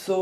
सो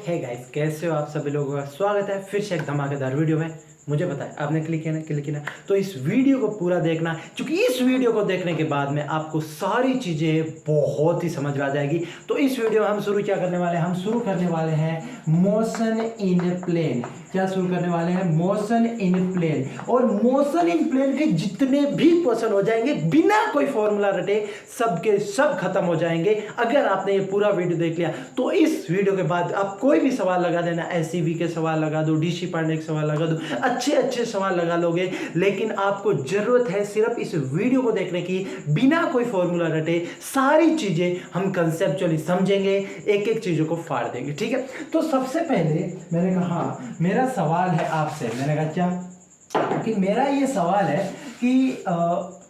है गाइस, कैसे हो आप सभी लोगों का स्वागत है फिर से एक धमाकेदार वीडियो में। मुझे पता है आपने क्लिक किया ना, तो इस वीडियो को पूरा देखना, क्योंकि इस वीडियो को देखने के बाद में आपको सारी चीज़ें बहुत ही समझ में आ जाएगी। तो इस वीडियो में हम शुरू क्या करने वाले हैं, हम शुरू करने वाले हैं मोशन इन प्लेन। क्या शुरू करने वाले हैं? Motion in plane. और मोशन इन प्लेन के जितने भी क्वेश्चन हो जाएंगे बिना कोई फॉर्मूला रटे, सबके सब खत्म हो जाएंगे अगर आपने ये पूरा वीडियो देख लिया। तो इस वीडियो के बाद आप कोई भी सवाल लगा देना, एससीबी के सवाल लगा दो, डीसी पांडे के सवाल लगा दो, अच्छे अच्छे सवाल लगा लोगे। लेकिन आपको जरूरत है सिर्फ इस वीडियो को देखने की, बिना कोई फॉर्मूला रटे सारी चीजें हम कंसेप्चुअली समझेंगे, एक एक चीजों को फाड़ देंगे। ठीक है, तो सबसे पहले मैंने कहा हाँ, मेरा सवाल है आपसे। मैंने कहा क्या कि मेरा ये सवाल है कि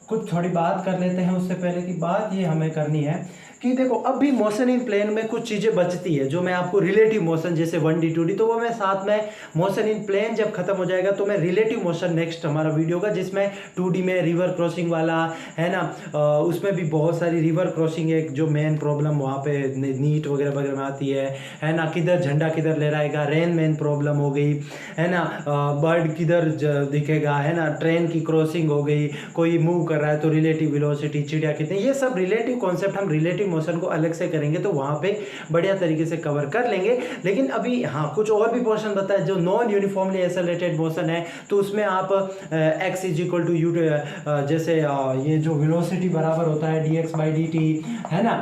कुछ थोड़ी बात कर लेते हैं। उससे पहले की बात ये हमें करनी है कि देखो, अब भी मोशन इन प्लेन में कुछ चीज़ें बचती है जो मैं आपको रिलेटिव मोशन, जैसे 1D 2D, तो वो मैं साथ में मोशन इन प्लेन जब खत्म हो जाएगा तो मैं रिलेटिव मोशन नेक्स्ट हमारा वीडियो का, जिसमें 2D में रिवर क्रॉसिंग वाला है ना, उसमें भी बहुत सारी रिवर क्रॉसिंग एक जो मेन प्रॉब्लम वहाँ पे नीट वगैरह वगैरह में आती है ना, किधर झंडा किधर लहराएगा, रेन मेन प्रॉब्लम हो गई है ना, बर्ड किधर दिखेगा है ना, ट्रेन की क्रॉसिंग हो गई, कोई मूव कर रहा है तो रिलेटिव वेलोसिटी, चिड़िया कितने, ये सब रिलेटिव कॉन्सेप्ट हम रिलेटिव मोशन को अलग से करेंगे तो वहां पे बढ़िया तरीके से कवर कर लेंगे। लेकिन अभी हाँ, कुछ और भी पोर्शन बताया जो नॉन यूनिफॉर्मली एक्सेलरेटेड मोशन है, तो उसमें आप x is equal to u, जैसे ये जो वेलोसिटी बराबर होता है dx/dt है ना,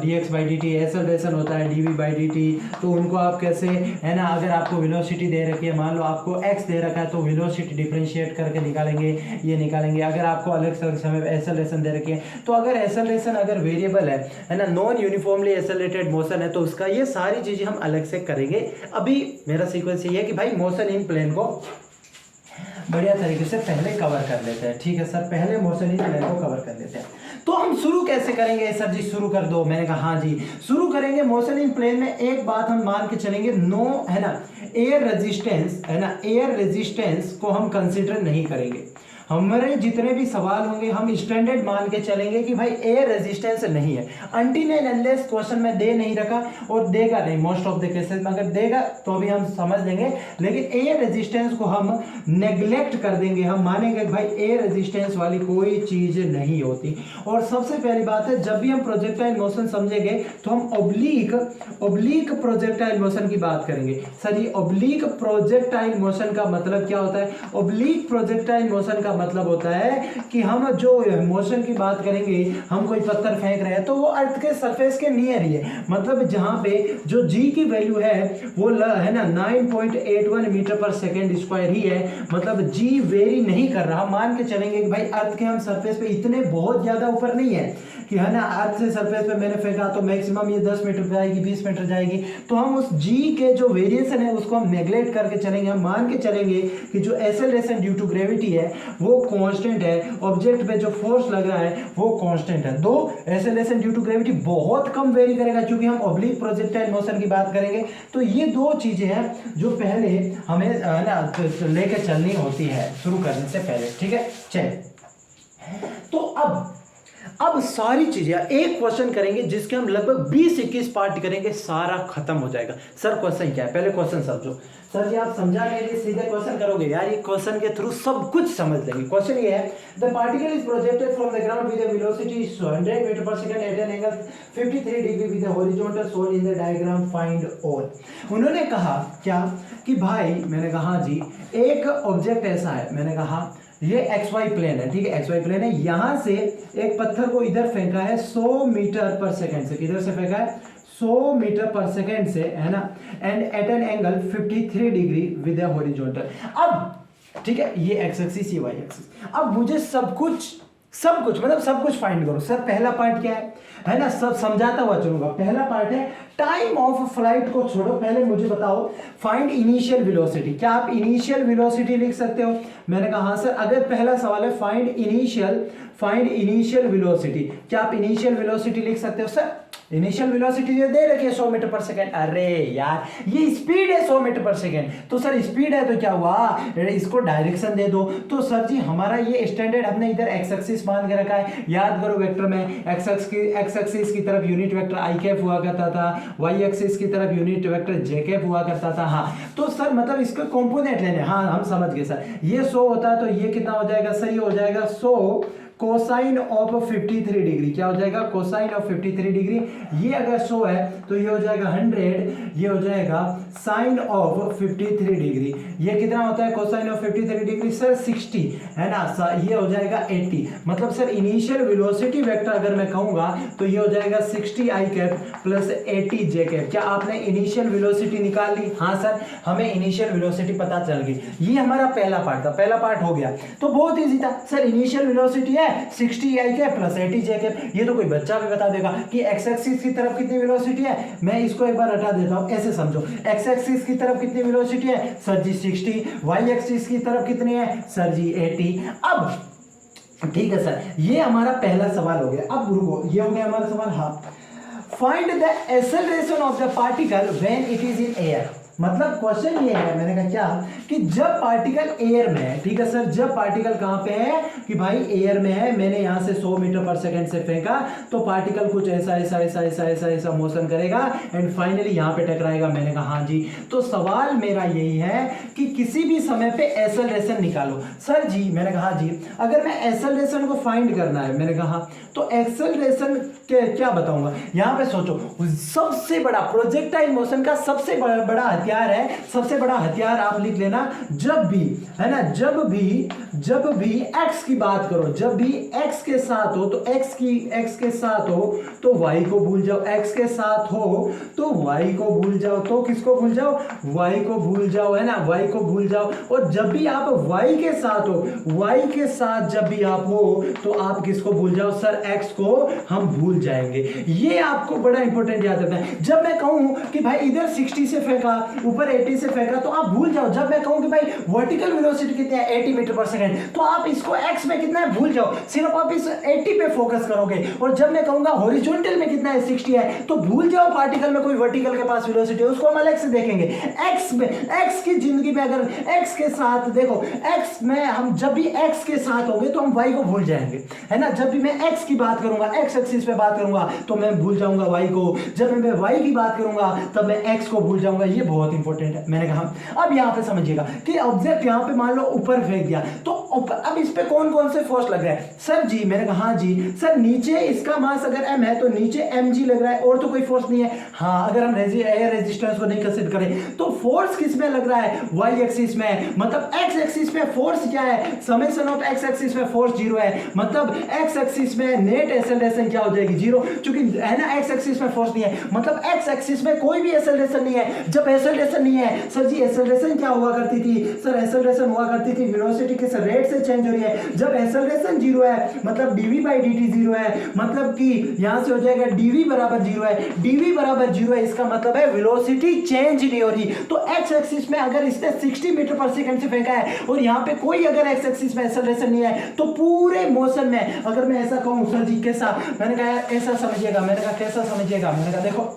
dx/dt, एक्सेलरेशन होता है dv/dt, तो उनको आप कैसे है ना, अगर आपको वेलोसिटी दे रखी है, मान लो आपको x दे रखा है तो वेलोसिटी डिफरेंशिएट करके निकालेंगे, ये निकालेंगे। अगर आपको अलग से समय एक्सेलरेशन दे रखी है, तो अगर एक्सेलरेशन अगर वेरिएबल है ना, नॉन यूनिफॉर्मली एक्सेलरेटेड मोशन है, तो उसका ये सारी चीजें हम अलग से करेंगे। अभी मेरा सीक्वेंस ये है कि भाई मोशन इन प्लेन को बढ़िया तरीके से पहले कवर कर लेते हैं। ठीक है सर, पहले मोशन इन प्लेन को कवर कर लेते हैं। तो हम शुरू कैसे करेंगे? सर जी शुरू कर दो। मैंने कहा हाँ जी, शुरू करेंगे मोशन इन प्लेन में। एक बात हम मान के चलेंगे, नो है ना, एयर रेजिस्टेंस है ना, एयर रेजिस्टेंस को हम कंसिडर नहीं करेंगे। हमारे जितने भी सवाल होंगे हम स्टैंडर्ड मान के चलेंगे कि भाई एयर रेजिस्टेंस नहीं है, अनटिल एंड अनलेस क्वेश्चन में दे नहीं रखा, और देगा नहीं मोस्ट ऑफ द केसेस में, अगर देगा तो भी हम समझ लेंगे, लेकिन एयर रेजिस्टेंस को हम नेग्लेक्ट कर देंगे। हम मानेंगे भाई एयर रेजिस्टेंस वाली कोई चीज नहीं होती। और सबसे पहली बात है, जब भी हम प्रोजेक्टाइल मोशन समझेंगे तो हम ओब्लिक प्रोजेक्टाइल मोशन की बात करेंगे। सर ये ओब्लिक प्रोजेक्टाइल मोशन का मतलब क्या होता है? ओब्लिक प्रोजेक्टाइल मोशन का मतलब होता है कि हम जो मोशन की बात करेंगे, हम कोई पत्थर फेंक रहे हैं तो वो अर्थ के सरफेस के नियर ही है, मतलब जहां पे जो g की वैल्यू है वो है ना 9.81 मीटर पर सेकेंड स्क्वायर ही है, मतलब g वेरी नहीं कर रहा। मान के चलेंगे कि भाई अर्थ के हम सरफेस पे इतने बहुत ज्यादा ऊपर नहीं है कि है ना, अर्थ से सरफेस पे मैंने फेंका तो मैक्सिमम ये 10 मीटर जाएगी, 20 मीटर जाएगी, तो हम उस g के जो वेरिएशन है उसको हम नेग्लेक्ट करके चलेंगे। हम मान के चलेंगे कि जो एक्सेलरेशन ड्यू टू ग्रेविटी है वो कांस्टेंट है, ऑब्जेक्ट पे जो फोर्स लग रहा है वो कांस्टेंट है। दो एक्सेलरेशन ड्यू टू ग्रेविटी बहुत कम वेरी करेगा, क्योंकि हम ऑब्लिक प्रोजेक्टाइल मोशन की बात करेंगे। तो ये दो चीजें हैं जो पहले हमें ना लेके चलनी होती है शुरू करने से पहले। ठीक है, चलिए तो अब सारी चीजें एक क्वेश्चन करेंगे जिसके हम लगभग 20-21 पार्ट करेंगे, सारा खत्म हो जाएगा। सर क्वेश्चन क्या है? पहले क्वेश्चन समझो। सर जी आप समझा के लिए सीधे क्वेश्चन करोगे यार, ये क्वेश्चन के थ्रू सब कुछ समझ लेंगे। क्वेश्चन ये है, the particle is projected from the ground with a velocity 100 meter per second at an angle 53 degree with the horizontal shown in the diagram, find all. उन्होंने कहा क्या कि भाई, मैंने कहा जी एक ऑब्जेक्ट ऐसा है, मैंने कहा ये XY प्लेन है, ठीक है, XY प्लेन है, यहां से एक पत्थर को इधर फेंका है 100 मीटर पर सेकंड से, किधर से फेंका है 100 मीटर पर सेकंड से है ना, and at an angle 53 degree with the horizontal. अब ठीक है, ये एक्स एक्सिस, ये वाई एक्सिस। अब मुझे सब कुछ मतलब सब कुछ फाइंड करो। सर पहला पार्ट क्या है ना, सब समझाता हुआ चलूंगा। पहला पार्ट है टाइम ऑफ फ्लाइट को छोड़ो, पहले मुझे बताओ फाइंड इनिशियल वेलोसिटी। क्या आप इनिशियल वेलोसिटी लिख सकते हो? मैंने कहा हाँ सर। अगर पहला सवाल है फाइंड इनिशियल वेलोसिटी, क्या आप इनिशियल वेलोसिटी लिख सकते हो? सर इनिशियल वेलोसिटी जो दे रखी है 100 मीटर पर सेकेंड। अरे यार ये स्पीड है 100 मीटर पर सेकेंड, तो सर स्पीड है तो क्या हुआ, इसको डायरेक्शन दे दो। तो सर जी हमारा ये स्टैंडर्ड, हमने इधर एक्स एक्सिस एक्सिस मान के रखा है। याद करो वेक्टर में एक्स एक्सिस की तरफ यूनिट वेक्टर आई कैप हुआ करता था, वाई एक्सिस की तरफ यूनिट वेक्टर जे कैप हुआ करता था। हाँ तो सर मतलब इसका कंपोनेंट लेने, हाँ हम समझ गए सर। ये 100 होता है तो ये कितना हो जाएगा सर, ये हो जाएगा 100 कोसाइन ऑफ 53 डिग्री। क्या हो जाएगा, कोसाइन ऑफ 53 डिग्री। ये अगर 100 है तो ये हो जाएगा 100, ये हो जाएगा साइन ऑफ 53 डिग्री। ये कितना होता है कोसाइन ऑफ 53 डिग्री सर 60 है ना, ये हो जाएगा 80। मतलब सर इनिशियल वेलोसिटी वेक्टर अगर मैं कहूंगा तो ये हो जाएगा 60 आई कैप प्लस 80 जे कैप। क्या आपने इनिशियल वेलोसिटी निकाल ली? हाँ सर हमें इनिशियल वेलोसिटी पता चल गई। ये हमारा पहला पार्ट था, पहला पार्ट हो गया। तो बहुत इजी था सर, इनिशियल वेलोसिटी है 60 आई कैप प्लस 80 जे कैप। ये तो कोई बच्चा भी बता देगा कि एक्स एक्सिस की तरफ कितनी वेलोसिटी है। मैं इसको एक बार हटा देता हूं, ऐसे समझो, एक्स एक्सिस की तरफ कितनी वेलोसिटी है सर जी 60, वाई एक्सिस की तरफ कितनी है सर जी 80। अब ठीक है सर, ये हमारा पहला सवाल हो गया। अब रुको, ये हो गया हमारा सवाल। हाँ, find the acceleration of the particle when it is in air. मतलब क्वेश्चन ये है, मैंने कहा क्या, कि जब पार्टिकल एयर में है, ठीक है सर, जब पार्टिकल कहां पे है कि भाई एयर में है, मैंने यहां से 100 मीटर पर सेकंड से फेंका तो पार्टिकल कुछ ऐसा ऐसा ऐसा ऐसा ऐसा ऐसा मोशन करेगा एंड फाइनली यहां पे टकराएगा। मैंने कहा हाँ जी। तो सवाल मेरा यही है कि किसी भी समय पे एक्सेलरेशन निकालो। सर जी मैंने कहा जी, अगर मैं एक्सेलरेशन को फाइंड करना है, मैंने कहा तो एक्सेलरेशन के क्या बताऊंगा। यहां पे सोचो, सबसे बड़ा प्रोजेक्टाइल मोशन का सबसे बड़ा हथियार है, सबसे बड़ा हथियार आप लिख लेना, जब भी है ना, जब भी x की बात करो, जब भी x के साथ हो तो x के साथ हो तो y को भूल जाओ, x के साथ हो तो y को भूल जाओ, तो किसको भूल जाओ, y को भूल जाओ, है ना, y को भूल जाओ। और जब भी आप y के साथ हो, y के साथ जब भी आप हो तो आप किसको भूल जाओ सर, x को हम भूल जाएंगे। ये आपको बड़ा इंपॉर्टेंट याद रखना है। जब मैं कहूं कि भाई इधर 60 से फेंका, ऊपर 80 से फेंका तो आप भूल जाओ। जब मैं कहूं कि भाई वर्टिकल वेलोसिटी कितनी है 80 मीटर पर सेकंड, तो आप इसको x में कितना है भूल जाओ, सिर्फ आप इस 80 पे फोकस करोगे। और जब मैं कहूंगा हॉरिजॉन्टल में कितना है 60 है, तो भूल जाओ पार्टिकल में कोई वर्टिकल के पास वेलोसिटी है, उसको हम अलग से देखेंगे। x में, x की जिंदगी में अगर x के साथ देखो, x में हम जब भी x के साथ होंगे तो हम y को भूल जाएंगे, है ना। जब भी मैं x की बात करूंगा, x एक्सिस पे बात करूंगा तो मैं भूल जाऊंगा y को, जब मैं y की बात करूंगा तब मैं x को भूल जाऊंगा। ये बहुत इंपॉर्टेंट है, मैंने कहा। अब यहां पे समझिएगा कि ऑब्जेक्ट यहां पे मान लो ऊपर फेंक दिया, तो अब इस पे कौन कौन से फोर्स लग रहा है सर जी। मैंने कहा हाँ जी सर, नीचे इसका मास अगर m है तो नीचे mg लग रहा है, और तो कोई फोर्स नहीं है। हाँ, अगर हम एयर रेजिस्टेंस को नहीं कंसीडर करें तो फोर्स किस में लग रहा है, y एक्सिस में। मतलब x एक्सिस में फोर्स क्या है, समेशन ऑफ x एक्सिस में फोर्स 0 है, मतलब x एक्सिस में नेट एक्सेलरेशन क्या हो जाएगी 0, क्योंकि है ना x एक्सिस में फोर्स नहीं है, मतलब x एक्सिस में कोई भी एक्सेलरेशन नहीं है। जब एक्सेलरेशन नहीं है सर जी, एक्सेलरेशन क्या हुआ करती थी सर, एक्सेलरेशन हुआ करती थी वेलोसिटी किस रेट से चेंज हो रही है। जब एक्सेलरेशन 0 है मतलब dv/dt 0 है, मतलब कि यहां से हो जाएगा dv बराबर 0 है, dv बराबर 0 है, इसका मतलब है वेलोसिटी चेंज नहीं हो रही। तो x एक्सिस में अगर इसने 60 मीटर पर सेकंड से फेंका है और यहां पे कोई अगर x एक्सिस में एक्सेलरेशन नहीं है, तो पूरे मोशन में अगर मैं ऐसा कहूं सर जी कैसा, मैंने कहा ऐसा समझिएगा, मैंने कहा कैसा समझिएगा, मैंने कहा देखो,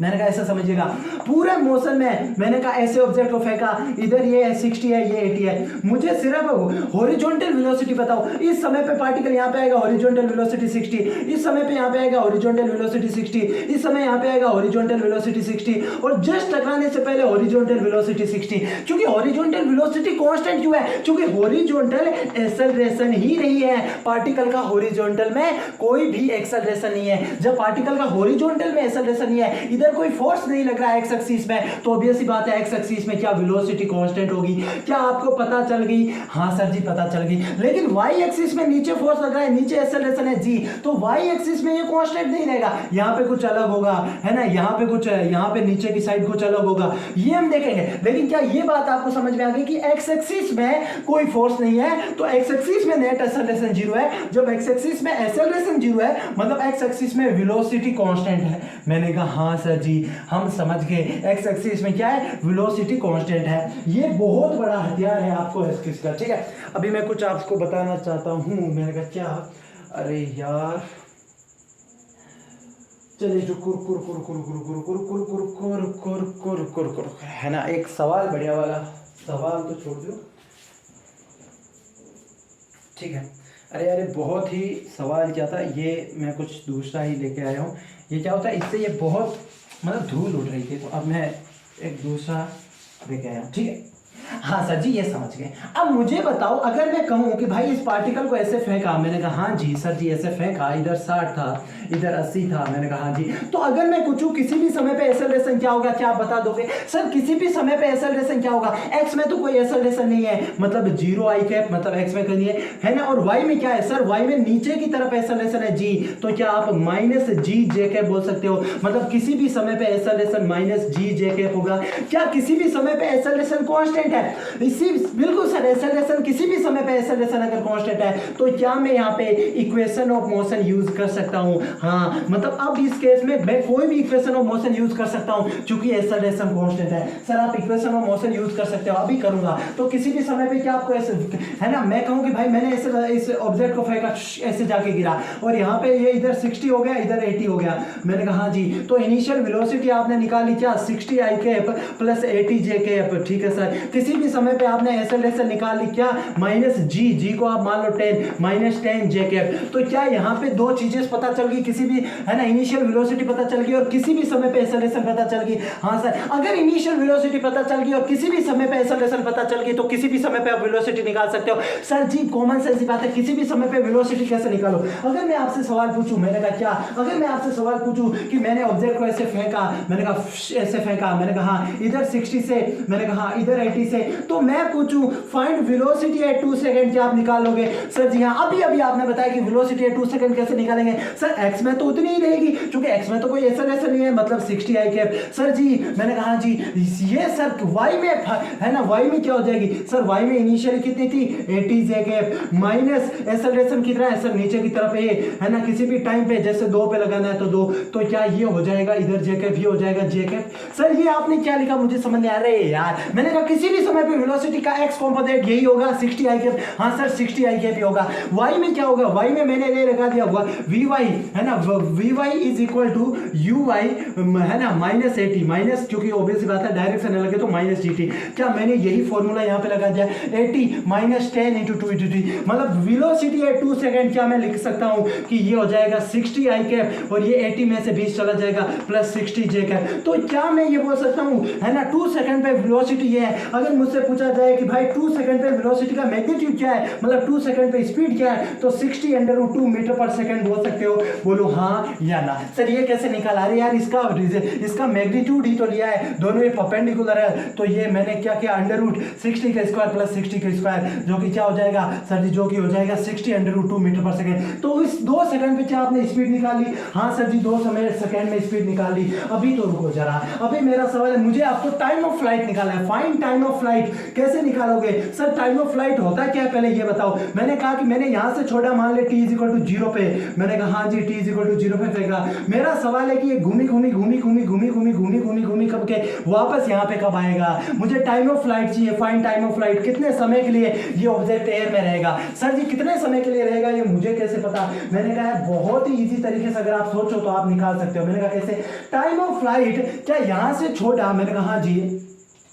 मैंने कहा ऐसा समझिएगा, पूरे मोशन में मैंने कहा ऐसे ऑब्जेक्ट को फेंका, इधर ये 60 है ये 80 है, मुझे सिर्फ हॉरिजॉन्टल वेलोसिटी बताओ। इस समय पे पार्टिकल यहाँ पे आएगा हॉरिजॉन्टल वेलोसिटी 60, इस समय पे यहाँ पे आएगा हॉरिजॉन्टल वेलोसिटी 60, इस समय यहाँ पे आएगा हॉरिजॉन्टल वेलोसिटी 60, और जस्ट टकराने से पहले हॉरिजॉन्टल वेलोसिटी 60। क्योंकि हॉरिजॉन्टल वेलोसिटी कांस्टेंट क्यों है, क्योंकि हॉरिजॉन्टल एक्सेलरेशन ही नहीं है पार्टिकल का, हॉरिजॉन्टल में कोई भी एक्सेलरेशन नहीं है। जब पार्टिकल का हॉरिजॉन्टल में एक्सेलरेशन नहीं है, इधर कोई फोर्स नहीं लग रहा है एक्स एक्सिस में, तो ऑब्वियस सी बात है एक्स एक्सिस में क्या वेलोसिटी कांस्टेंट होगी। क्या आपको पता चल गई? हाँ सर जी पता चल गई। लेकिन वाई एक्सिस में नीचे फोर्स लग रहा है, नीचे एक्सेलरेशन है जी, तो वाई एक्सिस में ये कांस्टेंट नहीं रहेगा, यहाँ पे कुछ अलग होगा, है ना, यहाँ पे कुछ है, यहाँ पे नीचे की साइड कुछ अलग होगा, ये हम देखेंगे। लेकिन क्या ये बात आपको समझ में आ गई कि एक्स एक्सिस में कोई फोर्स नहीं है, तो एक्स एक्सिस में नेट एक्सेलरेशन 0 है। जब एक्स एक्सिस में एक्सेलरेशन 0 है मतलब एक्स एक्सिस में वेलोसिटी कांस्टेंट है। मैंने कहा हाँ सर जी हम समझ गए, एक्स एक्सिस में क्या है, वेलोसिटी कांस्टेंट है। ये बहुत बड़ा हथियार है आपको एक्सिस का, ठीक है। अभी मैं कुछ आपको बताना चाहता हूँ, मैंने कहा क्या, अरे यार चलिए जो कुर कुर कुर कुर कुर कुर कुर कुर कुर कुर कुर कुर कुर कुर है ना, एक सवाल बढ़िया वाला सवाल तो छोड़ दो, ठीक है। अरे अरे बहुत ही सवाल क्या था ये, मैं कुछ दूसरा ही लेके आया हूँ। ये क्या होता है, इससे ये बहुत मतलब धूल उड़ रही थी, तो अब मैं एक दूसरा लेके आया हूँ, ठीक है। हाँ सर जी, ये समझ गए। अब मुझे बताओ, अगर मैं कहूँ कि भाई इस पार्टिकल को ऐसे फेंका, मैंने कहा हाँ जी सर जी ऐसे फेंका, इधर 60 था इधर 80 था, मैंने कहा हाँ जी। तो अगर मैं पूछूं किसी भी समय पे एक्सेलरेशन क्या होगा, क्या आप बता दोगे? सर किसी भी समय पे एक्सेलरेशन क्या होगा? एक्स में तो कोई एक्सेलरेशन नहीं है, मतलब जीरो आई कैप, मतलब एक्स में करिए है ना। और वाई में क्या है सर? वाई में नीचे की तरफ एक्सेलरेशन है जी, तो क्या आप माइनस जी जे कैप बोल सकते हो? मतलब किसी भी समय पे एक्सेलरेशन माइनस जी जे कैप होगा। क्या किसी भी समय पे एक्सेलरेशन कांस्टेंट है? इसी बिल्कुल सर, एक्सेलरेशन किसी भी समय पे एक्सेलरेशन अगर कांस्टेंट है तो क्या मैं यहाँ पे इक्वेशन ऑफ मोशन यूज कर सकता हूँ? हाँ, मतलब अब इस केस में मैं कोई भी इक्वेशन ऑफ मोशन यूज कर सकता हूँ क्योंकि एक्सेलरेशन कांस्टेंट है। सर आप इक्वेशन ऑफ मोशन यूज कर सकते हो, अभी करूंगा। तो किसी भी समय पे क्या आपको ऐसे है ना, मैं कहूँ कि भाई मैंने ऐसे इस ऑब्जेक्ट को फेंका, ऐसे जाके गिरा और यहाँ पे ये इधर 60 हो गया इधर 80 हो गया, मैंने कहा हाँ जी। तो इनिशियल वेलोसिटी आपने निकाली क्या? 60 आई कैप प्लस 80 जे कैप, ठीक है सर। किसी भी समय पे आपने एक्सेलरेशन निकाल ली क्या? माइनस जी, जी को आप मान लो 10 माइनस 10 जे कैप। तो क्या यहाँ पे दो चीजें पता चल गई, किसी भी है ना इनिशियल वेलोसिटी पता चल गई और किसी भी समय पे एक्सेलरेशन पता चल गई। हाँ सर, अगर इनिशियल वेलोसिटी पता चल गई और किसी भी समय पे एक्सेलरेशन पता चल गई तो किसी भी समय पे आप वेलोसिटी निकाल सकते हो। सर जी कॉमन सेंस की बात है, किसी भी समय पे वेलोसिटी कैसे निकालो? अगर मैं आपसे सवाल पूछूं, मैंने कहा क्या, अगर मैं आपसे सवाल पूछूं कि मैंने ऑब्जेक्ट को ऐसे फेंका, मैंने कहा ऐसे फेंका, मैंने कहा इधर 60 से, मैंने कहा इधर 80 से, तो मैं पूछूं फाइंड वेलोसिटी एट 2 सेकंड, क्या आप निकालोगे? सर जी हाँ, अभी अभी आपने बताया कि वेलोसिटी एट 2 सेकंड कैसे निकालेंगे? सर एक्स में तो उतनी ही रहेगी क्योंकि एक्स में तो कोई एक्सेलरेशन नहीं है, मतलब 60 आई कैप। सर जी मैंने कहा जी ये सर वाई में है ना, वाई में क्या हो जाएगी? सर वाई में इनिशियली कितनी थी? 80 जे कैप माइनस एक्सेलरेशन कितना है? सर नीचे की तरफ ए है ना, किसी भी टाइम पे जैसे 2 पे लगाना है तो 2, तो क्या ये हो जाएगा इधर जे कैप, ये हो जाएगा जे कैप। सर ये आपने क्या लिखा मुझे समझ नहीं आ रहा है यार। मैंने कहा किसी भी समय पे वेलोसिटी का एक्स कंपोनेंट यही होगा 60 आई कैप। हाँ सर 60 आई कैप ही होगा। वाई में क्या होगा? वाई में मैंने ये लगा दिया हुआ वी वाई है ना, v y is equal to u y है ना माइनस 80, माइनस क्योंकि ऑब्वियस बात है डायरेक्शन अलग है तो माइनस जीटी। क्या मैंने यही फॉर्मूला यहाँ पे लगा दिया 80 माइनस 10 इंटू 2 इंटू 3, मतलब वेलोसिटी एट 2 सेकंड क्या मैं लिख सकता हूँ कि ये हो जाएगा 60 आई कैप और ये 80 में से 20 चला जाएगा प्लस 60 जे कैप। तो क्या मैं ये बोल सकता हूँ है ना 2 सेकंड पे वेलोसिटी ये है। अगर मुझसे पूछा जाए कि भाई 2 सेकंड पे वेलोसिटी का मैग्नीट्यूड क्या है, मतलब 2 सेकंड पे स्पीड क्या है, तो 60 under root 2 metre per second बोल सकते हो। बोलो हाँ या ना। सर ये कैसे निकाला? अरे यार इसका मैग्नीट्यूड ही तो लिया है, दोनों ये परपेंडिकुलर है, तो ये मैंने क्या किया अंडर रूट 60 का स्क्वायर प्लस 60 का स्क्वायर, जो कि क्या हो जाएगा सर जी, जो कि हो जाएगा 60 under root 2 metre per second. तो इस 2 सेकंड पे क्या आपने स्पीड निकाल ली? हाँ सर जी 2 सेकंड में स्पीड निकाल ली। अभी तो रुको जरा, अभी मेरा सवाल है, मुझे आपको टाइम ऑफ फ्लाइट निकालना है। फाइंड टाइम ऑफ फ्लाइट कैसे निकालोगे? सर टाइम ऑफ फ्लाइट होता क्या है पहले ये बताओ। मैंने कहा कि मैंने यहां से छोड़ा, मान ले t इज इक्वल टू 0 पे, मैंने कहा हाँ जी t इज इक्वल टू 0 पे फेंका। मेरा सवाल है कि ये घूमी कब के वापस यहाँ पे कब आएगा? मुझे टाइम ऑफ फ्लाइट चाहिए। फाइंड टाइम ऑफ फ्लाइट, कितने समय के लिए ये ऑब्जेक्ट एयर में रहेगा? सर जी कितने समय के लिए रहेगा ये मुझे कैसे पता? मैंने कहा बहुत ही इजी तरीके से अगर आप सोचो तो आप निकाल सकते हो। मैंने कहा कैसे? टाइम ऑफ फ्लाइट क्या यहां से छोड़ा, मैंने कहा हाँ जी,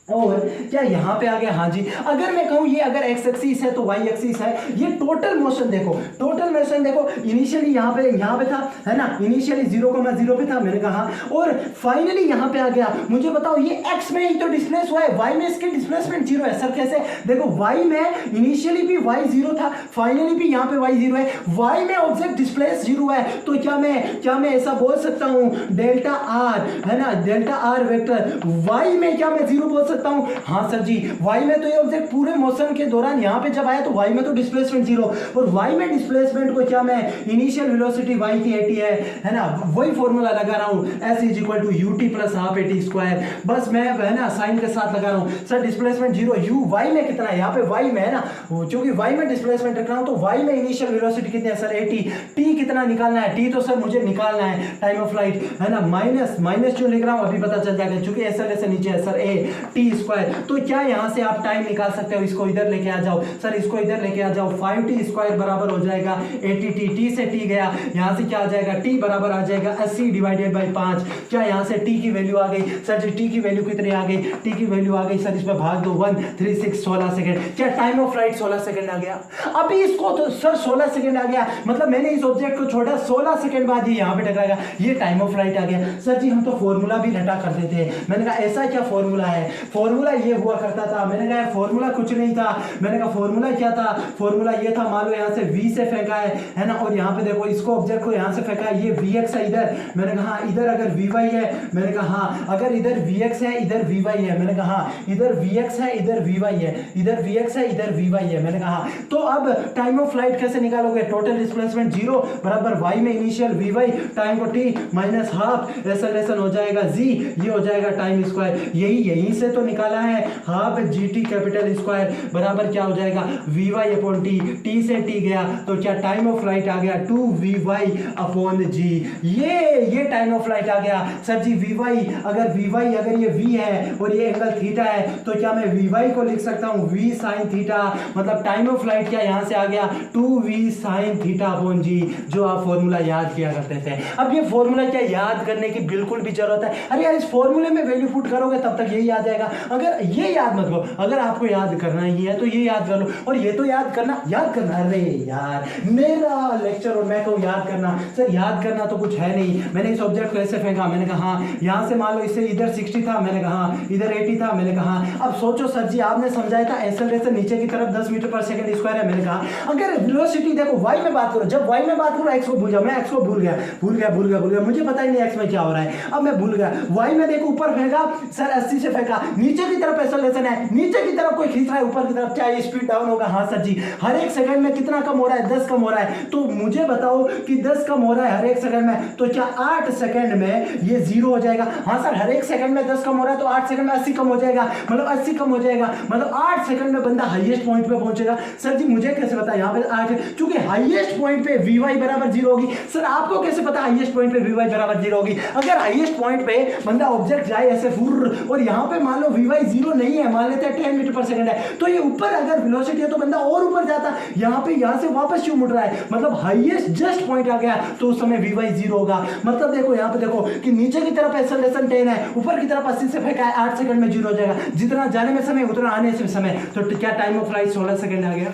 और क्या यहाँ पे आ गया? हाँ जी। अगर मैं कहूँ ये अगर एक्स एक्सिस है तो वाई एक्सिस है, ये टोटल मोशन देखो, टोटल मोशन देखो, इनिशियली यहाँ पे था है ना, इनिशियली 0,0 पे था, मैंने कहा, और फाइनली यहाँ पे आ गया। मुझे बताओ ये एक्स में ही तो डिस्प्लेस हुआ है, वाई में इसके डिस्प्लेसमेंट 0 है। सर कैसे? देखो वाई में इनिशियली भी वाई 0 था, फाइनली भी यहाँ पे वाई 0 है, वाई में ऑब्जेक्ट डिस्प्लेस 0 है, तो क्या मैं ऐसा बोल सकता हूँ डेल्टा आर है ना, डेल्टा आर वेक्टर वाई में क्या मैं 0 बोल सकता हूं? हाँ सर जी, वाई में तो ये ऑब्जेक्ट पूरे मोशन के दौरान यहाँ पे जब आया तो वाई में तो डिस्प्लेसमेंट 0, और वाई में डिस्प्लेसमेंट को क्या मैं इनिशियल वेलोसिटी वाई की 80 है ना, वही फॉर्मूला लगा रहा हूँ s is equal to ut plus half 80 square. बस मैं है ना साइन के साथ लगा रहा हूँ। सर डिस्प्लेसमेंट 0, u वाई में कितना है? यहाँ पे वाई में है ना, क्योंकि वाई में डिस्प्लेसमेंट रख रहा हूँ तो वाई में इनिशियल वेलोसिटी कितनी है सर? 80। t कितना निकालना है? t तो सर मुझे निकालना है टाइम ऑफ फ्लाइट है ना, माइनस क्यों लिख रहा हूँ अभी पता चल जाएगा, क्योंकि एक्सेलरेशन नीचे है sir a, t T square. तो क्या यहाँ से आप टाइम निकाल सकते हो, इसको इधर लेके आ जाओ सर, इसको इधर लेके आ जाओ, 5t स्क्वायर बराबर हो जाएगा 80t, टी से टी गया, यहाँ से क्या आ जाएगा, t बराबर आ जाएगा 80 डिवाइडेड बाई 5। क्या यहाँ से t की वैल्यू आ गई सर जी, t की वैल्यू कितनी आ गई, t की वैल्यू आ गई सर, इसमें भाग दो 1 3 6 16 सेकंड। क्या टाइम ऑफ फ्लाइट 16 सेकंड आ गया। अभी इसको तो सर 16 सेकंड आ गया, मतलब मैंने इस ऑब्जेक्ट को छोड़ा 16 सेकंड बाद ही यहाँ पे टकराएगा, ये टाइम ऑफ फ्लाइट आ गया। सर जी हम तो फॉर्मूला भी रटा कर देते हैं। मैंने कहा ऐसा क्या फॉर्मूला है, फॉर्मूला ये हुआ करता था। मैंने कहा फॉर्मूला कुछ नहीं था, मैंने कहा फॉर्मूला क्या था, फॉर्मूला ये था, मान लो यहाँ से v से फेंका है ना, और यहाँ पे देखो इसको ऑब्जेक्ट को यहाँ से फेंका है, ये vx है इधर। मैंने कहा इधर अगर vy है, मैंने कहा हाँ, अगर इधर vx है इधर vy है, मैंने कहा हाँ, इधर vx है इधर vy है, इधर vx है इधर vy है, मैंने कहा तो अब टाइम ऑफ फ्लाइट कैसे निकालोगे, टोटल डिस्प्लेसमेंट 0 बराबर y में इनिशियल vy टाइम को t माइनस हाफ एक्सेलरेशन हो जाएगा g, ये हो जाएगा टाइम स्क्वायर। यहीं से तो निकाला है, हाफ gt कैपिटल स्क्वायर बराबर क्या हो जाएगा vy अपॉन t से t गया तो क्या टाइम ऑफ फ्लाइट आ गया 2vy अपॉन g। ये टाइम ऑफ फ्लाइट आ गया। सर जी vy अगर ये v है और ये एंगल थीटा है तो क्या मैं vy को लिख सकता हूँ v sin थीटा, मतलब टाइम ऑफ फ्लाइट क्या यहाँ से आ गया 2v sin theta upon g, जो आप फॉर्मूला याद किया करते थे। अब ये फॉर्मूला क्या याद करने की बिल्कुल भी जरूरत है, अरे यार इस फॉर्मूले में वैल्यू पुट करोगे तब तक यही आ जाएगा। अगर ये याद मत करो, अगर आपको याद करना ही है तो ये याद कर लो, और ये तो याद करना। अरे यार मेरा लेक्चर और मैं कहूँ याद करना, सर याद करना तो कुछ है नहीं। मैंने इस ऑब्जेक्ट को ऐसे फेंका, मैंने कहा हाँ, यहाँ से मान लो इससे इधर 60 था, मैंने कहा इधर 80 था, मैंने कहा अब सोचो सर जी आपने समझाया था एक्सेलरेशन नीचे की तरफ 10 मीटर पर सेकंड स्क्वायर है। मैंने कहा अगर वेलोसिटी देखो y में बात करो, जब y में बात करो x को भूल जाओ, मैं x को भूल गया, मुझे पता ही नहीं x में क्या हो रहा है, अब मैं भूल गया। y में देखो ऊपर फेंका सर 80 से फेंका, नीचे की तरफ एक्सेलरेशन है, नीचे की तरफ कोई खींच रहा है ऊपर की तरफ, क्या ये स्पीड डाउन होगा। हाँ सर जी हर एक सेकंड में कितना कम हो रहा है, 10 कम हो रहा है। तो मुझे बताओ कि 10 कम हो रहा है हर एक सेकंड में, तो क्या 8 सेकंड में ये 0 हो जाएगा। हाँ सर हर एक सेकंड में 10 कम हो रहा है तो 8 सेकंड में 80 कम हो जाएगा, मतलब 80 कम हो जाएगा, मतलब 8 सेकंड में बंदा हाईएस्ट पॉइंट पे पहुंचेगा। सर जी मुझे कैसे पता, यहाँ पे 8 है, क्योंकि हाईएस्ट पॉइंट पे vy बराबर 0 होगी। सर आपको कैसे पता हाईएस्ट पॉइंट पे vy बराबर 0 होगी। अगर हाईएस्ट पॉइंट पे बंदा ऑब्जेक्ट जाए ऐसे फुर्र और यहाँ पे मान लो vy 0 नहीं है, मान लेते हैं 10 मीटर पर सेकंड है, तो ये ऊपर अगर वेलोसिटी है तो बंदा और ऊपर जाता, यहाँ से वापस क्यों मुड़ रहा है, मतलब हाईएस्ट जस्ट पॉइंट आ गया तो उस समय vy 0 होगा। मतलब देखो यहाँ पे देखो कि नीचे की तरफ एक्सेलरेशन 10 है, ऊपर की तरफ 80 से फेंका है, 8 सेकंड में 0 हो जाएगा, जितना जाने में समय उतना आने से समय। तो क्या टाइम ऑफ फ्लाइट 16 सेकंड आ गया।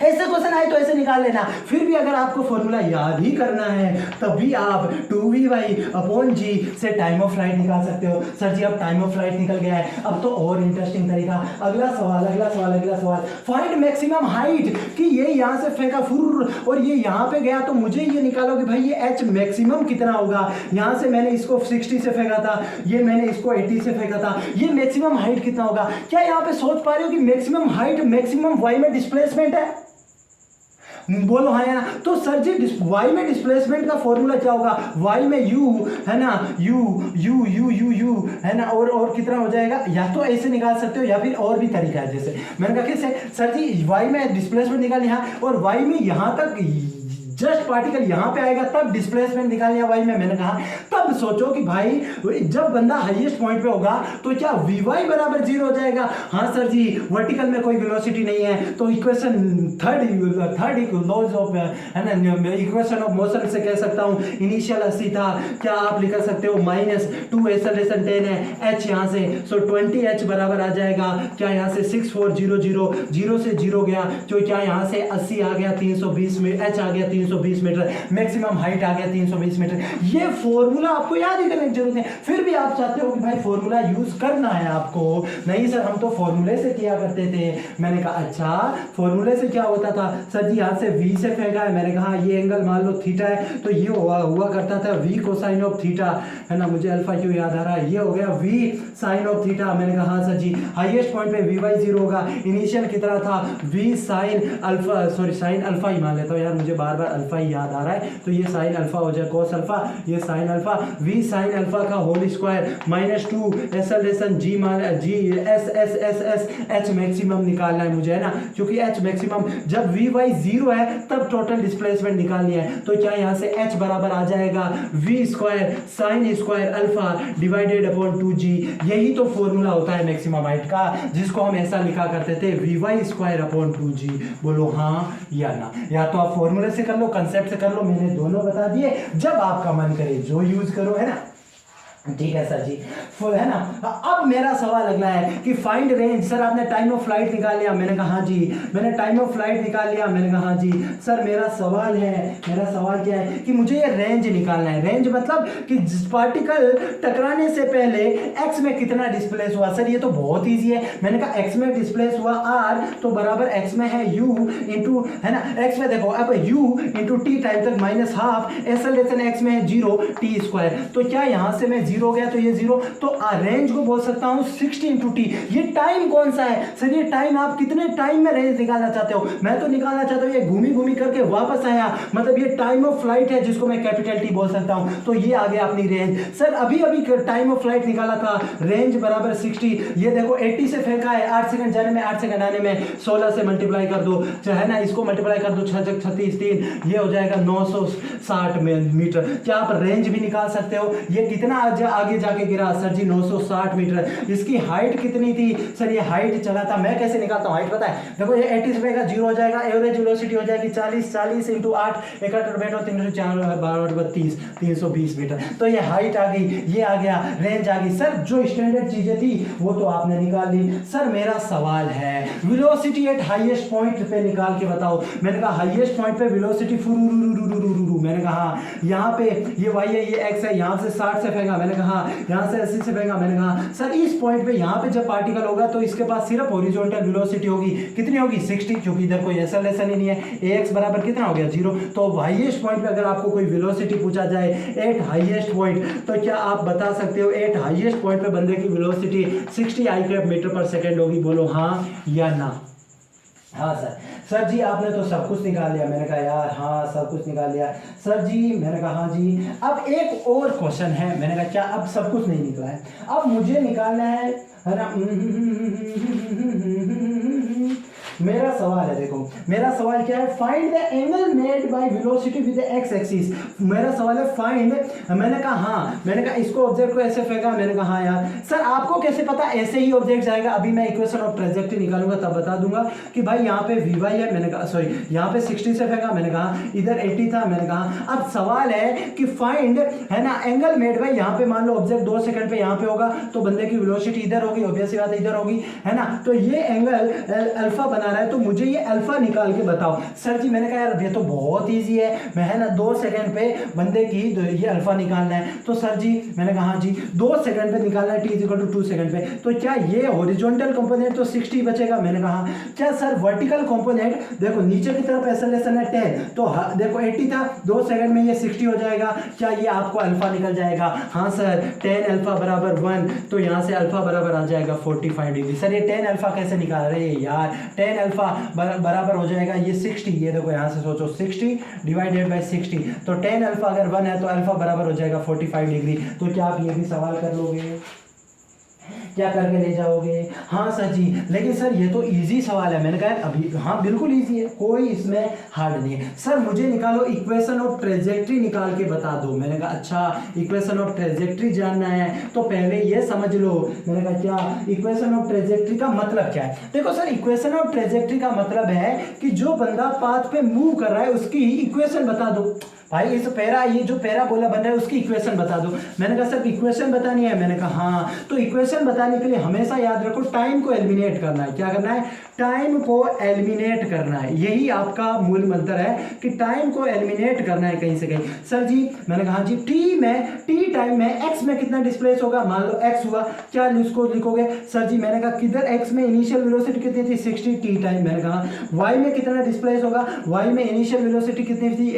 ऐसे क्वेश्चन आए तो ऐसे निकाल लेना। फिर भी अगर आपको फॉर्मूला याद ही करना है तब भी आप 2vy अपॉन g से टाइम ऑफ फ्लाइट निकाल सकते हो। सर जी अब टाइम ऑफ फ्लाइट निकल गया है, अब तो और इंटरेस्टिंग तरीका। अगला सवाल फाइंड मैक्सिमम हाइट, कि ये यहाँ से फेंका फुर और ये यहाँ पे गया, तो मुझे ये निकालो कि भाई ये h मैक्सिमम कितना होगा। यहाँ से मैंने इसको 60 से फेंका था, ये मैंने इसको 80 से फेंका था, ये मैक्सिमम हाइट कितना होगा। क्या यहाँ पे सोच पा रहे हो कि मैक्सिमम हाइट मैक्सिमम y में डिस्प्लेसमेंट है, बोलो हाँ या ना। तो सर जी y में डिस्प्लेसमेंट का फॉर्मूला क्या होगा, y में u है ना, u है ना, और कितना हो जाएगा, या तो ऐसे निकाल सकते हो या फिर और भी तरीका है। जैसे मैंने कहा कैसे, सर जी y में डिस्प्लेसमेंट निकाल यहाँ, और y में यहाँ तक जस्ट पार्टिकल यहाँ पे आएगा तब डिस्प्लेसमेंट निकाल लिया y में। मैंने कहा तब सोचो कि भाई जब बंदा हाईएस्ट पॉइंट पे होगा तो क्या vy बराबर 0 हो जाएगा। हाँ सर जी वर्टिकल में कोई वेलोसिटी नहीं है, तो इक्वेशन थर्ड लॉज ऑफ है ना, इक्वेशन ऑफ मोशन से कह सकता हूँ इनिशियल 80 था, क्या आप लिख सकते हो -2 एक्सेलरेशन 10 है, h यहाँ से, सो 20h बराबर आ जाएगा क्या यहाँ से 6400, 0 से 0 गया, जो क्या यहाँ से 80 आ गया 320 में, h आ गया 320 मीटर, मैक्सिमम हाइट आ गया 320 मीटर। ये फॉर्मूला आपको याद ही करने की जरूरत है। फिर भी आप चाहते हो कि भाई फॉर्मूला यूज करना है आपको, नहीं सर हम तो फॉर्मूले से किया करते थे। मैंने कहा अच्छा फॉर्मूले से क्या होता था, सर जी यहाँ से v से फेंका है, मैंने कहा ये एंगल मान लो थीटा है, तो ये हुआ करता था v कोसाइन ऑफ थीटा, है ना, मुझे अल्फा क्यों याद आ रहा है, ये हो गया v साइन ऑफ थीटा। मैंने कहा हाँ सर जी हाईएस्ट पॉइंट पे vy 0 होगा, इनिशियल कितना था v sine alpha, sorry sine alpha ही मान लेता हूँ यार, मुझे बार बार अल्फा ही याद आ रहा है, तो ये साइन अल्फा हो जाए कॉस अल्फा, ये sine alpha, v sine alpha का होल स्क्वायर माइनस 2 एसलेशन g s s s s h maximum निकालना है मुझे, है ना, क्योंकि एच मैक्सिमम जब वी वाई 0 है तब टोटल डिस्प्लेसमेंट निकालनी है। तो क्या यहाँ से एच बराबर आ जाएगा v square sine square alpha divided upon 2g। यही तो फॉर्मूला होता है मैक्सिमम हाइट का, जिसको हम ऐसा लिखा करते थे we Y square upon 2g। बोलो हाँ या ना, या तो आप फॉर्मूले से कर लो, कंसेप्ट से कर लो, मैंने दोनों बता दिए, जब आपका मन करे जो यूज करो, है ना। ठीक है सर जी, फुल है ना। अब मेरा सवाल अगला है कि फाइंड रेंज। सर आपने टाइम ऑफ फ्लाइट निकाल लिया, मैंने कहा हाँ जी, मैंने टाइम ऑफ फ्लाइट निकाल लिया, मैंने कहा हाँ जी। सर मेरा सवाल क्या है कि मुझे ये रेंज निकालना है। रेंज मतलब कि पार्टिकल टकराने से पहले एक्स में कितना डिस्प्लेस हुआ। सर ये तो बहुत ईजी है, मैंने कहा एक्स में डिस्प्लेस हुआ आर तो बराबर एक्स में है यू इंटू, है ना, एक्स में देखो अब यू इंटू टी टाइम तक माइनस हाफ एसलेशन एक्स में है 0 टी स्क्वायर। तो क्या यहाँ से मैं 0 हो गया तो ये 0, तो रेंज को बोल सकता हूँ 60 इंटू टी। ये टाइम कौन सा है सर, ये टाइम आप कितने टाइम में रेंज निकालना चाहते हो। मैं तो निकालना चाहता हूँ ये घूमी घूमी करके वापस आया, मतलब ये टाइम ऑफ फ्लाइट है जिसको मैं कैपिटल टी बोल सकता हूँ। तो ये आ गया अपनी रेंज। सर अभी टाइम ऑफ फ्लाइट निकाला था, रेंज बराबर 60। ये देखो 80 से फेंका है, 8 सेकंड जाने में 8 सेकंड आने में, 16 से मल्टीप्लाई कर दो, है ना, इसको मल्टीप्लाई कर दो 6 36 3, ये हो जाएगा 960 मीटर। क्या आप रेंज भी निकाल सकते हो। ये कितना आगे जाके गिरा सर जी 960 मीटर। इसकी हाइट कितनी थी सर, ये हाइट चला था, मैं कैसे निकालता हूँ हाइट पता है, देखो ये 80 से 0 हो जाएगा, एवरेज वेलोसिटी हो जाएगी 40 इंटू 8 61 बैठो 332 320 मीटर। तो ये हाइट आ गई, ये आ गया, रेंज आ गई। सर जो स्टैंडर्ड चीजें थी वो तो आपने निकाल ली। सर मेरा सवाल है वेलोसिटी एट हाईएस्ट पॉइंट पे निकाल के बताओ। मैंने कहा हाईएस्ट पॉइंट पे वेलोसिटी मैंने कहा यहाँ पे ये y है ये x है, यहाँ से 60 से फेंका, मैंने कहा यहाँ से 80 से फेंका, मैंने कहा सर इस पॉइंट पे यहाँ पे जब पार्टिकल होगा तो इसके पास सिर्फ हॉरिजॉन्टल वेलोसिटी होगी, कितनी होगी 60, क्योंकि इधर कोई एक्सेलरेशन ही नहीं है। ax बराबर कितना हो गया 0। तो हाईएस्ट पॉइंट पे अगर आपको कोई वेलोसिटी पूछा जाए एट हाईएस्ट पॉइंट, तो क्या आप बता सकते हो एट हाईएस्ट पॉइंट पे बंदे की वेलोसिटी 60 मीटर पर सेकेंड होगी। बोलो हाँ या ना। हाँ सर जी आपने तो सब कुछ निकाल लिया। मैंने कहा यार हाँ सब कुछ निकाल लिया सर जी। मैंने कहा हाँ जी। अब एक और क्वेश्चन है। मैंने कहा क्या अब सब कुछ नहीं निकला है, अब मुझे निकालना है ना। मेरा सवाल है, देखो मेरा सवाल क्या है, find the angle made by velocity with the x axis. मेरा सवाल है फाइंड, मैंने कहा हाँ, मैंने कहा इसको ऑब्जेक्ट को ऐसे फेंका, मैंने कहा हाँ यार। सर आपको कैसे पता ऐसे ही ऑब्जेक्ट जाएगा, अभी मैं इक्वेशन ऑफ ट्रेजेक्टरी निकालूंगा तब बता दूंगा कि भाई यहाँ पे वी वाई है, मैंने कहा सॉरी यहाँ पे 60 से फेंका, मैंने कहा इधर 80 था, मैंने कहा। अब सवाल है कि फाइंड, है ना, एंगल मेड बाय, यहाँ पे मान लो ऑब्जेक्ट 2 सेकंड पे यहाँ पे होगा तो बंदे की वेलोसिटी इधर होगी, ऑब्वियस बात है इधर होगी, है ना। तो ये एंगल अल्फा बना रहा है, तो मुझे ये अल्फा निकाल के बताओ। सर जी मैंने कहा यार ये तो बहुत इजी है, मैं है ना 2 सेकंड पे बंदे की ये अल्फा निकालना है। तो सर जी मैंने कहा हाँ जी 2 सेकंड पे निकालना है, t = 2 सेकंड पे। तो क्या ये हॉरिजॉन्टल कंपोनेंट तो 60 बचेगा, मैंने कहा क्या सर वर्टिकल कंपोनेंट, देखो नीचे की तरफ एक्सेलरेशन है 10, तो देखो 80 था, 2 सेकंड में ये 60 हो जाएगा, क्या ये आपको अल्फा निकल जाएगा। हाँ सर 10 अल्फा बराबर 1, तो यहाँ से अल्फा बराबर आ जाएगा 45 डिग्री। सर ये 10 अल्फा कैसे निकाल रहे हैं यार, 10 अल्फा बराबर हो जाएगा ये 60, ये देखो यहाँ से सोचो 60 डिवाइडेड बाय 60, तो 10 अल्फा अगर 1 है तो अल्फा बराबर हो जाएगा 45 डिग्री। तो क्या आप ये भी सवाल कर लोगे, क्या करके ले जाओगे। हाँ सर जी, लेकिन सर ये तो इजी सवाल है। मैंने कहा अभी हाँ बिल्कुल इजी है, कोई इसमें हार्ड नहीं है। सर मुझे निकालो इक्वेशन ऑफ ट्रेजेक्ट्री निकाल के बता दो। मैंने कहा अच्छा इक्वेशन ऑफ ट्रेजेक्ट्री जानना है तो पहले ये समझ लो। मैंने कहा क्या इक्वेशन ऑफ ट्रेजेक्ट्री का मतलब क्या है। देखो सर इक्वेशन ऑफ ट्रेजेक्ट्री का मतलब है कि जो बंदा पाथ पे मूव कर रहा है उसकी इक्वेशन बता दो। भाई इस पैरा, ये जो पैरा बोला बन रहा है उसकी इक्वेशन बता दो। मैंने कहा सर इक्वेशन बतानी है, मैंने कहा हाँ। तो इक्वेशन बताने के लिए हमेशा याद रखो टाइम को एलिमिनेट करना है। क्या करना है, टाइम को एलिमिनेट करना है। यही आपका मूल मंत्र है कि टाइम को एलिमिनेट करना है कहीं से कहीं। सर जी मैंने कहा जी टी टाइम में एक्स में कितना डिस्प्लेस होगा, मान लो एक्स हुआ, क्या उसको लिखोगे। सर जी मैंने कहा किधर एक्स में इनिशियल वेलोसिटी कितनी थी 60 टी टाइम। मैंने कहा वाई में कितना डिस्प्लेस होगा, वाई में इनिशियल वेलोसिटी कितनी थी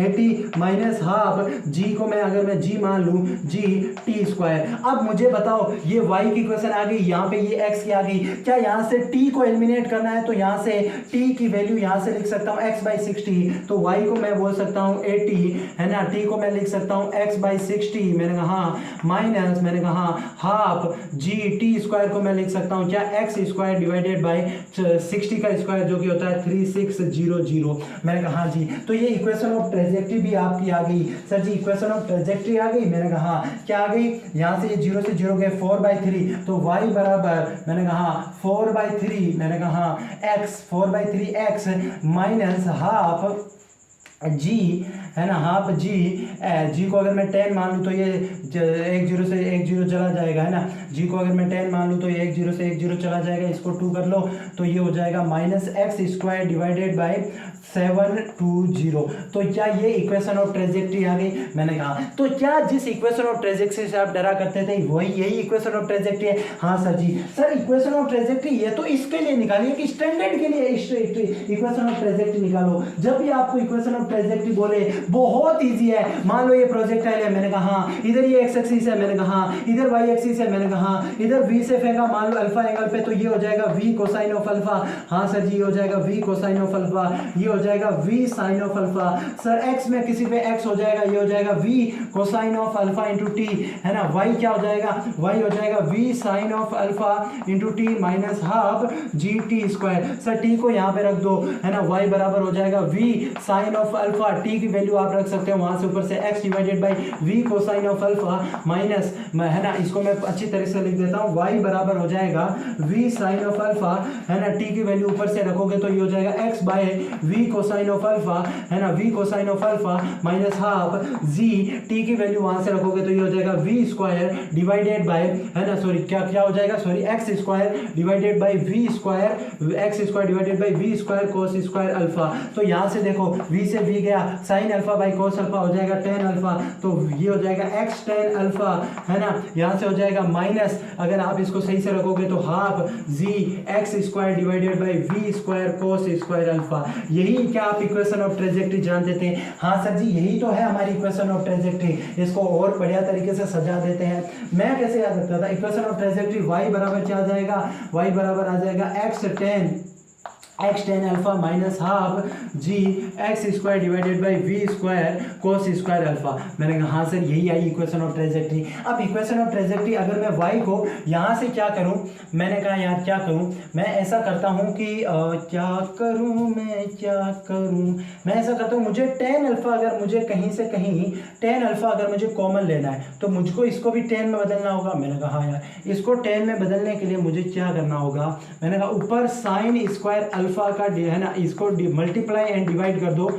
80 माइनस हाफ जी को मैं अगर मैं जी मान लूं जी टी स्क्वायर। अब मुझे बताओ ये y y की इक्वेशन आ गई, यहाँ पे ये x की आ गई। क्या यहाँ से t को एलिमिनेट करना है तो यहाँ से t की वैल्यू यहाँ से लिख सकता हूँ x/60, तो y को मैं बोल सकता हूँ 80 है ना, t को मैं लिख सकता हूँ x/60, मैंने कहा माइनस, मैंने कहा हाफ g, t स्क्वायर को मैं लिख सकता हूँ क्या x² डिवाइडेड बाय 60 का स्क्वायर जो कि होता है 3600। मैंने कहा जी, तो ये इक्वेशन ऑफ ट्रेजेक्टरी भी आपकी आ गई। सर जी इक्वेशन ऑफ ट्रेजेक्टरी आ गई, मैंने कहा क्या आ गई, यहाँ से ये 0 से 0 गए 4/3, तो y बराबर मैंने कहा 4/3, मैंने कहा x 4/3x माइनस हाफ जी है ना, हाफ जी को अगर मैं 10 मान लूँ तो ये 1 0 से 1 0 चला जाएगा है ना, जी को अगर मैं 10 मान लूँ तो ये 1 0 से 1 0 चला जाएगा, इसको 2 कर लो तो ये हो जाएगा -x² डिवाइडेड बाय 720। तो क्या ये इक्वेशन ऑफ ट्रेजेक्टरी आ गई? मैंने कहा तो क्या जिस इक्वेशन ऑफ ट्रेजेक्टरी से आप डरा करते थे वही यही इक्वेशन ऑफ ट्रेजेक्टरी है? हाँ sir ji, sir equation of trajectory ये तो इसके लिए निकालिए कि स्टैंडर्ड के लिए इक्वेशन ऑफ ट्रेजेक्टरी निकालो। जब भी आपको इक्वेशन ऑफ ट्रेजेक्टरी बोले बहुत इजी है, मान लो ये प्रोजेक्टाइल है, मैंने कहा इधर ये एक्स एक्सिस है, मैंने कहा इधर वाई एक्सिस है, मैंने कहा इधर वी से फेंका मान लो अल्फा एंगल पे, तो ये हो जाएगा वी कोसाइन ऑफ अल्फा। हाँ सर जी, ये हो जाएगा वी कोसाइन ऑफ अल्फा, ये हो जाएगा v sine of alpha. Sir x में किसी पे एक्स हो जाएगा, ये हो जाएगा v cosine of alpha into t है ना। वाई क्या हो जाएगा, वाई हो जाएगा v sine of alpha into t minus half g t square. Sir t को यहाँ पे रख दो है ना, वाई बराबर हो जाएगा v sine of alpha, t की वैल्यू आप रख सकते हो वहां से ऊपर से x divided by v cosine of alpha minus है ना, इसको मैं अच्छी तरह से लिख देता हूं, y बराबर हो जाएगा v साइन ऑफ अल्फा है ना, t की वैल्यू ऊपर से रखोगे तो ये हो जाएगा x by v cosine of alpha है ना, v cosine of alpha minus half g, t की वैल्यू वहां से रखोगे तो ये हो जाएगा v स्क्वायर डिवाइडेड बाय है ना, सॉरी क्या क्या हो जाएगा, sorry x square divided by v square, x square divided by v square cos square alpha. तो यहां से देखो v से v गया, sine alpha by cos alpha हो जाएगा tan अल्फा, तो ये हो जाएगा x tan अल्फा है ना, यहाँ से हो जाएगा माइनस, अगर आप इसको सही से रखोगे तो half g x square divided by v square cos square alpha. यही क्या आप इक्वेशन ऑफ ट्रेजेक्टरी जानते थे? हाँ सर जी, यही तो है हमारी इक्वेशन ऑफ ट्रेजेक्टरी। इसको और बढ़िया तरीके से सजा देते हैं। मैं कैसे याद रखता था इक्वेशन ऑफ ट्रेजेक्टरी? y बराबर क्या आ जाएगा, y बराबर आ जाएगा x tan alpha minus half g x square divided by v square cos square alpha. मैंने कहा हाँ सर यही आई इक्वेशन ऑफ ट्रेजेक्टरी। अब इक्वेशन ऑफ ट्रेजेक्टरी अगर मैं y को यहाँ से क्या करूँ, मैंने कहा यार क्या करूँ, मैं ऐसा करता हूँ कि क्या करूँ, मैं क्या करूँ, मैं ऐसा करता हूँ, मुझे tan अल्फा अगर मुझे कहीं से कहीं tan अल्फा अगर मुझे कॉमन लेना है तो मुझको इसको भी tan में बदलना होगा। मैंने कहा हाँ यार इसको tan में बदलने के लिए मुझे क्या करना होगा, मैंने कहा ऊपर साइन स्क्वायर अल्फा का है ना, इसको मल्टीप्लाई एंड डिवाइड कर दो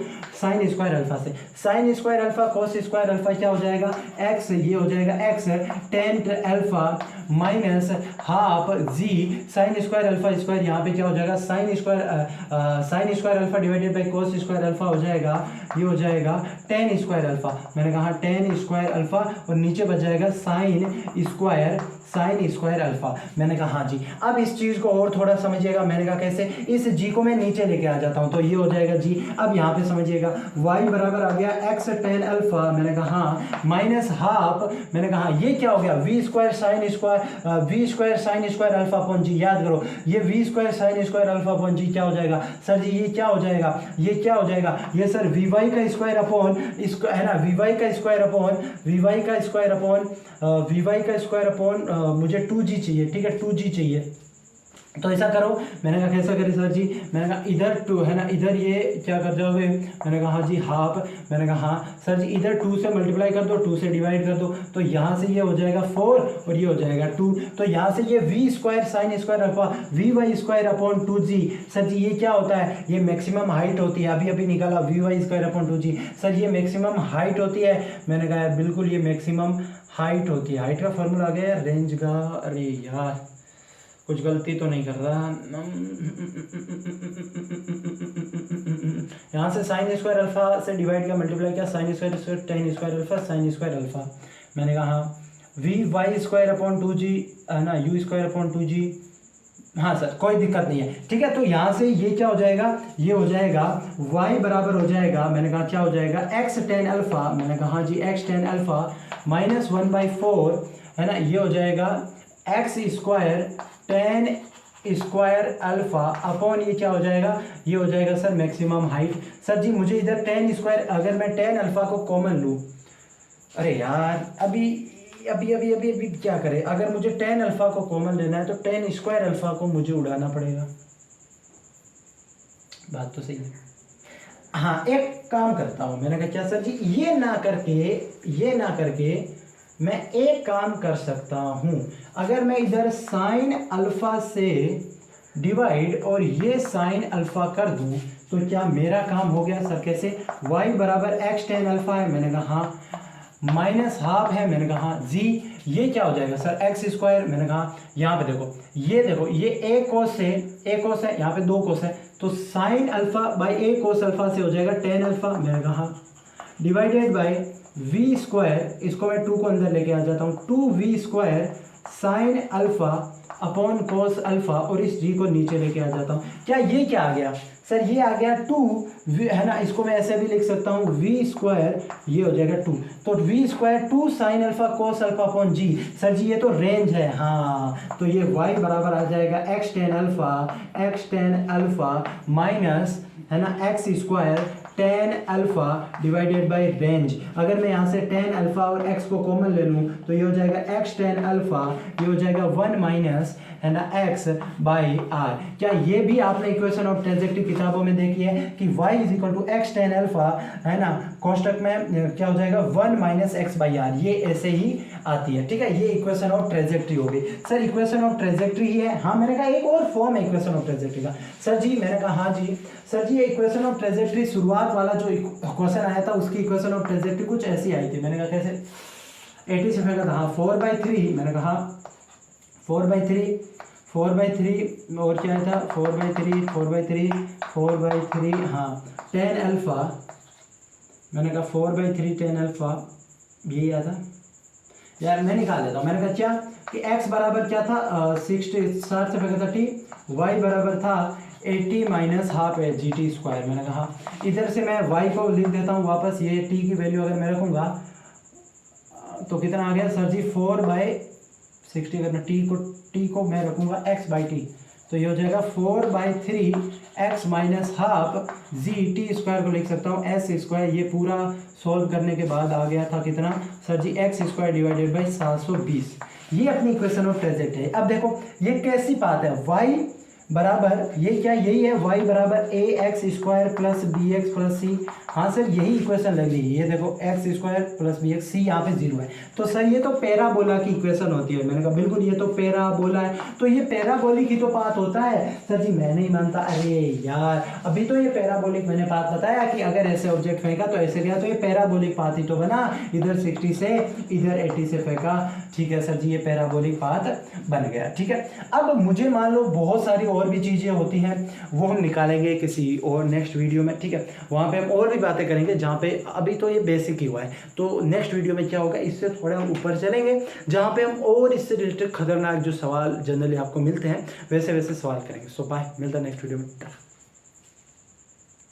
साइन स्क्वायर अल्फा से। Sine square alpha cos square alpha क्या हो जाएगा, x, ये हो जाएगा x tan alpha minus half g sine square alpha square, यहाँ पे क्या हो जाएगा sine square alpha divided by cos square alpha हो जाएगा, ये हो जाएगा tan स्क्वायर अल्फा। मैंने कहा tan स्क्वायर अल्फा और नीचे बच जाएगा साइन स्क्वायर अल्फा। मैंने कहा हाँ जी। अब इस चीज़ को और थोड़ा समझिएगा। मैंने कहा कैसे, इस जी को मैं नीचे लेके आ जाता हूँ तो ये हो जाएगा जी। अब यहाँ पे समझिएगा y बराबर आ गया x tan अल्फा, मैंने कहा हाँ माइनस हाफ, मैंने कहा ये क्या हो गया v square sine square alpha upon g. याद करो ये v square sine square alpha upon g क्या हो जाएगा सर जी, ये क्या हो जाएगा, ये क्या हो जाएगा, ये सर vy का स्क्वायर अपॉन इसको है ना, vy का स्क्वायर अपॉन मुझे 2g चाहिए, ठीक है 2g चाहिए। तो ऐसा करो, मैंने कहा कैसा करें सर जी, मैंने कहा इधर 2 है ना, इधर ये क्या कर जाओगे, मैंने कहा हाँ जी हाफ, मैंने कहा हाँ सर जी इधर 2 से मल्टीप्लाई कर दो, 2 से डिवाइड कर दो, तो यहाँ से ये हो जाएगा 4 और ये हो जाएगा 2, तो यहाँ से ये v square sine square alpha vy square upon 2g। Sir जी ये क्या होता है, ये मैक्सिमम हाइट होती है, अभी निकाला vy square upon 2g। Sir ये मैक्सिमम हाइट होती है, मैंने कहा यार बिल्कुल ये मैक्सिमम हाइट होती है। हाइट का फॉर्मूला आ गया यार रेंज का, अरे यार कुछ गलती तो नहीं कर रहा, यहाँ से साइन स्क्वायर अल्फा से डिवाइड किया, मल्टीप्लाई किया, sine square ten square alpha sign square alpha. मैंने कहा we Y square upon 2g है ना, यू स्क्वायर अपॉन 2g। हाँ सर कोई दिक्कत नहीं है, ठीक है। तो यहाँ से ये क्या हो जाएगा, ये हो जाएगा y बराबर हो जाएगा, मैंने कहा क्या हो जाएगा x tan अल्फा, मैंने कहा हाँ जी x tan अल्फा माइनस 1/4 है ना, ये हो जाएगा x square ten square alpha upon ये क्या हो जाएगा, ये हो जाएगा सर मैक्सिमम हाइट। सर जी मुझे इधर टेन स्क्वायर, अगर मैं टेन अल्फा को कॉमन लूँ, अरे यार अभी अभी अभी अभी अभी क्या करें, अगर मुझे टेन अल्फा को कॉमन लेना है तो टेन स्क्वायर अल्फा को मुझे उड़ाना पड़ेगा। बात तो सही है। हाँ एक काम करता हूँ, मैंने कहा क्या सर जी, ये ना करके मैं एक काम कर सकता हूँ, अगर मैं इधर साइन अल्फा से डिवाइड और ये साइन अल्फा कर दूँ तो क्या मेरा काम हो गया सर? कैसे? y बराबर एक्स टेन अल्फा है, मैंने कहा हाँ, माइनस हाफ है, मैंने कहा हाँ जी, ये क्या हो जाएगा सर एक्स स्क्वायर, मैंने कहा यहाँ पे देखो, ये ए कोस है, यहाँ पे दो कोस है, तो sine alpha by A cos alpha से हो जाएगा टेन अल्फा, मैंने कहा हाँ, डिवाइडेड बाई वी स्क्वायर, इसको मैं टू को अंदर लेके आ जाता हूँ, two v square sine alpha upon cos alpha, और इस जी को नीचे लेके आ जाता हूँ। क्या ये क्या आ गया सर? ये आ गया टू, है ना, इसको मैं ऐसे भी लिख सकता हूँ वी स्क्वायर, ये हो जाएगा टू, तो v square two sine alpha cos alpha upon g. Sir जी ये तो रेंज है, हाँ, तो ये y बराबर आ जाएगा एक्स टेन अल्फा माइनस, है ना, x square tan alpha divided by range. अगर मैं यहाँ से टेन अल्फा और x को कॉमन ले लूँ तो ये हो जाएगा एक्स टेन अल्फा, ये हो जाएगा वन माइनस, है ना, x बाई आर। क्या ये भी आपने इक्वेशन ऑफ ट्रांजेक्टिव किताबों में देखी है कि y is equal to x tan alpha, है ना, कोष्टक में क्या हो जाएगा one minus x by R, ये ऐसे ही आती है। ठीक है, ये इक्वेशन ऑफ ट्रांजेक्टरी हो गई। सर इक्वेशन ऑफ ट्रांजेक्टरी ही है? हाँ, मैंने कहा एक और फॉर्म है इक्वेशन ऑफ ट्रांजेक्टरी का। सर जी मैंने कहा हाँ जी सर जी, ये इक्वेशन ऑफ ट्रांजेक्टरी शुरुआत वाला जो क्वेश्चन आया था उसकी इक्वेशन ऑफ ट्रांजेक्टरी कुछ ऐसी आई थी। मैंने कहा कैसे? 80 से फेंका था, हाँ 4/3, मैंने कहा 4/3 और क्या था 4/3 हाँ 10 अल्फा, मैंने कहा 4/3 10 अल्फा, यही आता यार, मैं निकाल देता हूँ। मैंने कहा क्या कि x बराबर क्या था 60 से फेंका था t, y बराबर था 80 माइनस हाफ है जी टी स्क्वायर। मैंने कहा इधर से मैं y को लिख देता हूँ वापस, ये t की वैल्यू अगर मैं रखूँगा तो कितना आ गया सर जी 4/60, अगर मैं t को मैं रखूँगा x बाई टी तो ये हो जाएगा 4/3 x minus half g t square को लिख सकता हूँ एस स्क्वायर। ये पूरा सॉल्व करने के बाद आ गया था कितना sir g x square divided by 720। ये अपनी इक्वेशन ऑफ ट्रांजेक्ट है। अब देखो ये कैसी बात है, y बराबर ये क्या, यही है y बराबर a x square plus b x plus c. हाँ सर यही इक्वेशन लग रही है, ये देखो x square plus b x, c यहाँ पे 0 है, तो सर ये तो पैराबोला की इक्वेशन होती है। मैंने कहा बिल्कुल ये तो पैराबोला है, तो ये पैराबोलिक ही तो बात होता है। सर जी मैं नहीं मानता, अरे यार अभी तो ये पैराबोलिक मैंने बात बताया कि अगर ऐसे ऑब्जेक्ट फेंका तो ऐसे गया, तो ये पैराबोलिक पाथ ही तो बना, इधर 60 से इधर 80 से फेंका। ठीक है सर जी, ये पैराबोलिक पाथ बन गया। ठीक है, अब मुझे मान लो बहुत सारी और भी चीज़ें होती हैं, वो हम निकालेंगे किसी और नेक्स्ट वीडियो में। ठीक है, वहाँ पे हम और भी बातें करेंगे, जहाँ पे अभी तो ये बेसिक ही हुआ है, तो नेक्स्ट वीडियो में क्या होगा इससे थोड़ा हम ऊपर चलेंगे, जहाँ पे हम और इससे रिलेटेड खतरनाक जो सवाल जनरली आपको मिलते हैं वैसे वैसे सवाल करेंगे। सो बाय, मिलता है नेक्स्ट वीडियो में।